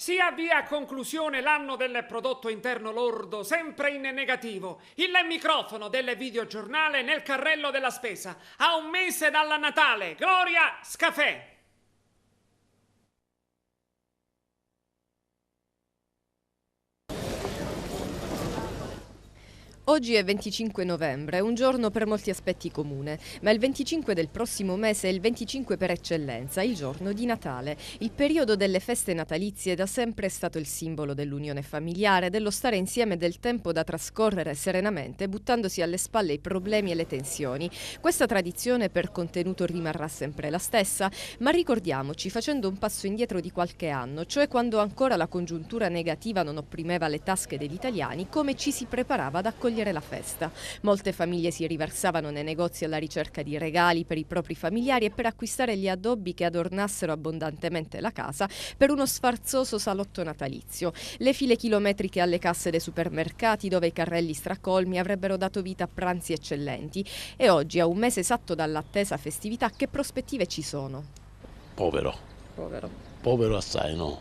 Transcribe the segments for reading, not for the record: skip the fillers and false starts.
Si avvia a conclusione l'anno del prodotto interno lordo, sempre in negativo. Il microfono del videogiornale nel carrello della spesa. A un mese dalla Natale. Gloria Scafè. Oggi è 25 novembre, un giorno per molti aspetti comune, ma il 25 del prossimo mese è il 25 per eccellenza, il giorno di Natale. Il periodo delle feste natalizie da sempre è stato il simbolo dell'unione familiare, dello stare insieme, del tempo da trascorrere serenamente, buttandosi alle spalle i problemi e le tensioni. Questa tradizione per contenuto rimarrà sempre la stessa, ma ricordiamoci, facendo un passo indietro di qualche anno, cioè quando ancora la congiuntura negativa non opprimeva le tasche degli italiani, come ci si preparava ad accogliere la festa. Molte famiglie si riversavano nei negozi alla ricerca di regali per i propri familiari e per acquistare gli addobbi che adornassero abbondantemente la casa per uno sfarzoso salotto natalizio. Le file chilometriche alle casse dei supermercati, dove i carrelli stracolmi avrebbero dato vita a pranzi eccellenti. E oggi, a un mese esatto dall'attesa festività, che prospettive ci sono? Povero assai, no?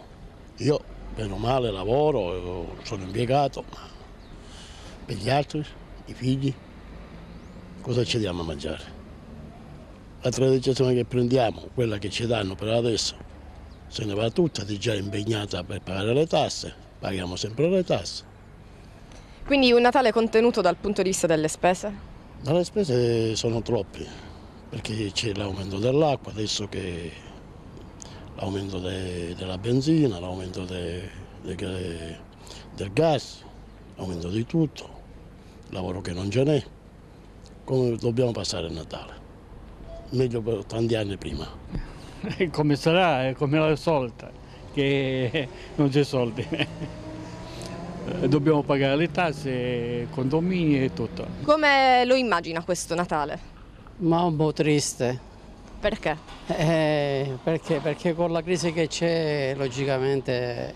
Io, bene o male, lavoro, sono impiegato, ma per gli altri, i figli, cosa ci diamo a mangiare? La decisione che prendiamo, quella che ci danno per adesso, se ne va tutta, è già impegnata per pagare le tasse, paghiamo sempre le tasse. Quindi un Natale contenuto dal punto di vista delle spese? Ma le spese sono troppe, perché c'è l'aumento dell'acqua, adesso che l'aumento della benzina, l'aumento del gas, l'aumento di tutto, lavoro che non ce n'è. Come dobbiamo passare il Natale? Meglio per tanti anni prima. Come sarà, come la solita, che non c'è soldi. Dobbiamo pagare le tasse, condomini e tutto. Come lo immagina questo Natale? Ma un po' triste. Perché? Perché con la crisi che c'è, logicamente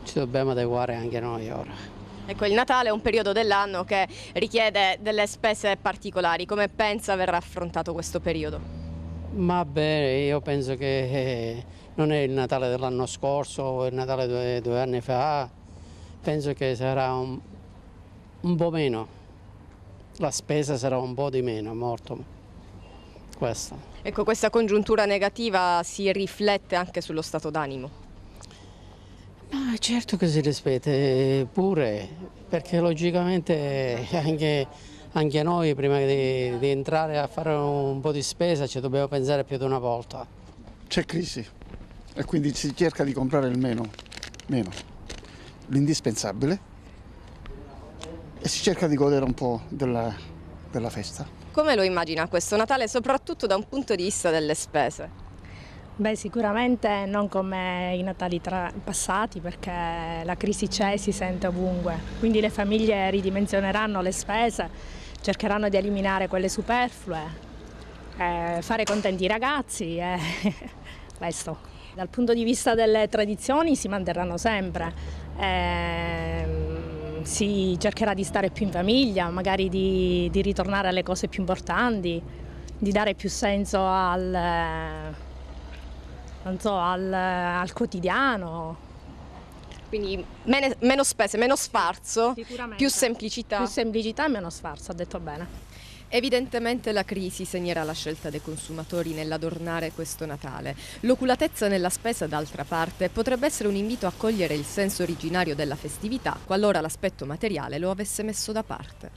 ci dobbiamo adeguare anche noi ora. Ecco, il Natale è un periodo dell'anno che richiede delle spese particolari. Come pensa verrà affrontato questo periodo? Ma bene, io penso che non è il Natale dell'anno scorso o il Natale due anni fa, penso che sarà un po' meno, la spesa sarà un po' di meno, molto questo. Ecco, questa congiuntura negativa si riflette anche sullo stato d'animo. Ma certo che si rispetta pure, perché logicamente anche noi prima di entrare a fare un po' di spesa ci dobbiamo pensare più di una volta. C'è crisi e quindi si cerca di comprare il meno, l'indispensabile, e si cerca di godere un po' della festa. Come lo immagina questo Natale, soprattutto da un punto di vista delle spese? Beh, sicuramente non come i Natali passati, perché la crisi c'è e si sente ovunque, quindi le famiglie ridimensioneranno le spese, cercheranno di eliminare quelle superflue, fare contenti i ragazzi e questo. Dal punto di vista delle tradizioni si manterranno sempre, si cercherà di stare più in famiglia, magari di ritornare alle cose più importanti, di dare più senso al quotidiano. Quindi meno spese, meno sfarzo, più semplicità. Più semplicità e meno sfarzo, ha detto bene. Evidentemente la crisi segnerà la scelta dei consumatori nell'adornare questo Natale. L'oculatezza nella spesa, d'altra parte, potrebbe essere un invito a cogliere il senso originario della festività, qualora l'aspetto materiale lo avesse messo da parte.